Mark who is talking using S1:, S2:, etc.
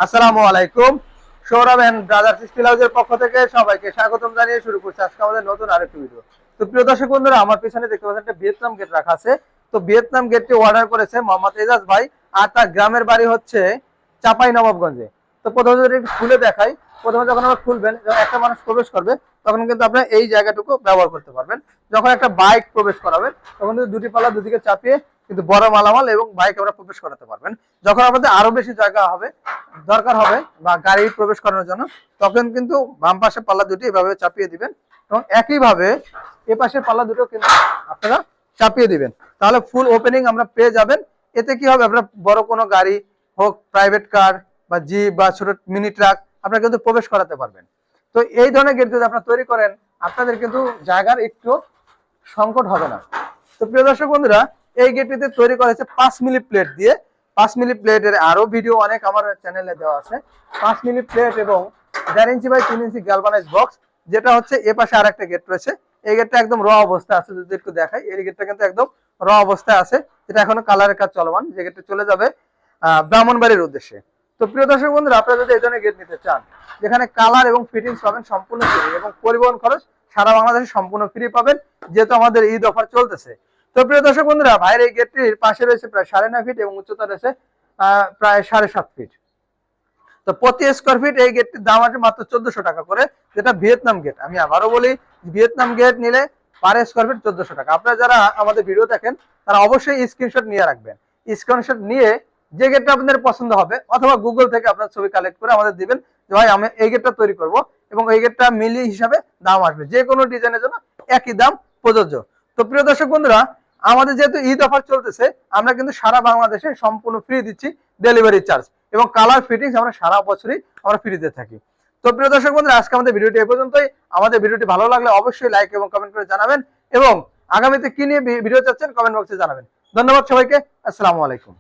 S1: আসসালামু আলাইকুম। Sourav and brothers still হাউসের পক্ষ থেকে সবাইকে স্বাগতম জানিয়ে শুরু করছি আজকে আমাদের নতুন আরেকটি ভিডিও। তো প্রিয় দর্শক বন্ধুরা, আমার পিছনে দেখতে পাচ্ছেন একটা ভিয়েতনাম গেট রাখা আছে। তো ভিয়েতনাম গেটটি অর্ডার করেছে মোহাম্মদ এজাজ ভাই, আর তার গ্রামের বাড়ি হচ্ছে চাপাই নবাবগঞ্জে। তো প্রথমে যদি একটু খুলে দেখাই, প্রথমে যখন আমরা খুলবেন, যখন একটা মানুষ প্রবেশ করবে তখন কিন্তু আপনার এই জায়গাটুকু ব্যবহার করতে পারবেন। যখন একটা বাইক প্রবেশ করাবেন তখন কিন্তু দুটি পাল্লা দুদিকে চাপিয়ে কিন্তু বড় মালামাল এবং বাইক আমরা প্রবেশ করাতে পারবেন। যখন আমাদের আরো বেশি জায়গা হবে দরকার হবে বা গাড়ি প্রবেশ করানোর জন্য, তখন কিন্তু বাম পাশে পাল্লা দুটি এভাবে চাপিয়ে দিবেন এবং একইভাবে এ পাশের পাল্লা দুটো কিন্তু আপনারা চাপিয়ে দিবেন, তাহলে ফুল ওপেনিং আমরা পেয়ে যাবেন। এতে কি হবে, আপনার বড় কোনো গাড়ি হোক, প্রাইভেট কার বা জিপ বা ছোট মিনি ট্রাক, আপনারা কিন্তু প্রবেশ করাতে পারবেন। তো এই ধরনের গেট যদি আপনারা তৈরি করেন, আপনাদের কিন্তু জায়গার একটু সংকট হবে না। তো প্রিয় দর্শক বন্ধুরা, এই গেটটিতে তৈরি করা হয়েছে 5 মিলি প্লেট দিয়ে। 5 মিলি প্লেটের আরো ভিডিও অনেক আমার চ্যানেলে দেওয়া আছে। 5 মিলি প্লেট এবং 1.5 inch by 3 inch galvanise box, যেটা হচ্ছে এ পাশে আরেকটা গেট রয়েছে। এই গেটটা একদম র অবস্থায় আছে, যদি একটু দেখাই, এই গেটটা কিন্তু একদম র অবস্থায় আছে, যেটা এখনো কালারের কাজ চলমান। যে গেটটা চলে যাবে ব্রাহ্মণবাড়ির উদ্দেশ্যে। তো প্রিয় দর্শক বন্ধুরা, আপনারা যদি এই ধরনের গেট নিতে চান, যেখানে কালার এবং ফিটিংস পাবেন সম্পূর্ণ ফ্রি এবং পরিবহন খরচ সারা বাংলাদেশে সম্পূর্ণ ফ্রি পাবেন, যেহেতু আমাদের ঈদ অফার চলতেছে। তো প্রিয় দর্শক বন্ধুরা, ভাইয়ের এই গেটটির পাশে রয়েছে প্রায় 9.5 ফিট এবং উচ্চতা রয়েছে প্রায় 7.5 ফিট। তো প্রতি স্কোয়ার ফিট এই গেটটির দাম আছে মাত্র 1400 টাকা করে, যেটা ভিয়েতনাম গেট। আমি আবারও বলি, ভিয়েতনাম গেট নিলে পার স্কোয়ার ফিট 1400 টাকা। আপনারা যারা আমাদের ভিডিও দেখেন তারা অবশ্যই স্ক্রিনশট নিয়ে রাখবেন। স্ক্রিনশট নিয়ে যে গেটটা আপনাদের পছন্দ হবে, অথবা গুগল থেকে আপনার ছবি কালেক্ট করে আমাদের দিবেন যে ভাই আমি এই গেটটা তৈরি করব, এবং এই গেটটা মিলি হিসাবে দাম আসবে, যে কোনো ডিজাইনের জন্য একই দাম প্রযোজ্য। তো প্রিয় দর্শক বন্ধুরা, আমাদের যেহেতু ঈদ অফার চলতেছে, আমরা কিন্তু সারা বাংলাদেশে সম্পূর্ণ ফ্রি দিচ্ছি ডেলিভারি চার্জ, এবং কালার ফিটিংস আমরা সারা বছরই আমরা ফ্রিতে থাকি। তো প্রিয় দর্শক বন্ধুরা, আজকে আমাদের ভিডিওটি এই পর্যন্তই। আমাদের ভিডিওটি ভালো লাগলে অবশ্যই লাইক এবং কমেন্ট করে জানাবেন, এবং আগামীতে কি নিয়ে ভিডিও চাচ্ছেন কমেন্ট বক্সে জানাবেন। ধন্যবাদ সবাইকে। আসসালামু আলাইকুম।